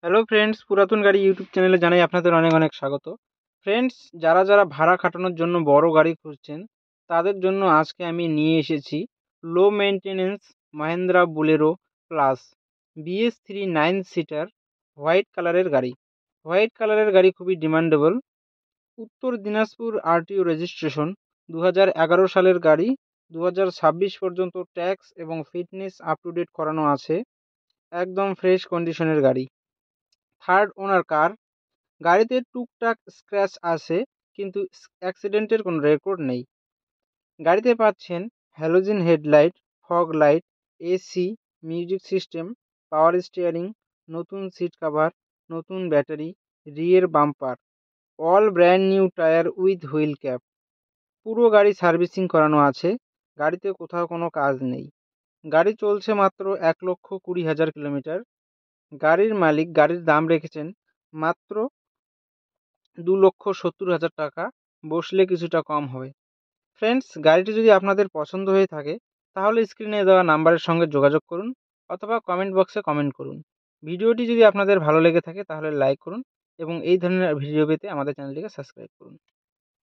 Hello friends, পুরাতন গাড়ি YouTube চ্যানেলে জানাই আপনাদের অনেক অনেক স্বাগত। ফ্রেন্ডস, যারা যারা ভাড়া খাটানোর জন্য বড় গাড়ি খুঁজছেন তাদের জন্য আজকে আমি নিয়ে এসেছি low maintenance Mahindra Bolero plus BS3 9 seater white কালারের গাড়ি। হোয়াইট কালারের গাড়ি খুবই ডিমান্ডেবল। উত্তর দিনাজপুর RTO রেজিস্ট্রেশন, 2011 সালের গাড়ি। 2026 পর্যন্ত ট্যাক্স এবং ফিটনেস আপ টু ডেট করানো আছে। একদম ফ্রেশ কন্ডিশনের গাড়ি। থার্ড ওনার কার। গাড়িতে টুকটাক স্ক্র্যাচ আছে, কিন্তু অ্যাক্সিডেন্টের কোনো রেকর্ড নেই। গাড়িতে পাচ্ছেন halogen headlight, fog light, AC, music system, power steering, নতুন সিট কাভার, নতুন battery, rear bumper, all brand new tyre with wheel cap. পুরো গাড়ি সার্ভিসিং করানো আছে। গাড়িতে কোথাও কোনো কাজ নেই। গাড়ি চলছে মাত্র 1,20,000 কিলোমিটার। গাড়ির মালিক গাড়ির দাম রেখেছেন মাত্র 2,70,000 টাকা। বসলে কিছুটা কম হবে। ফ্রেন্ডস, গাড়িটি যদি আপনাদের পছন্দ হয়ে থাকে তাহলে স্ক্রিনে দেওয়া নাম্বারের সঙ্গে যোগাযোগ করুন অথবা কমেন্ট বক্সে কমেন্ট করুন। ভিডিওটি যদি আপনাদের ভালো লেগে থাকে তাহলে লাইক করুন এবং এই ধরনের ভিডিও পেতে আমাদের চ্যানেলটিকে সাবস্ক্রাইব করুন।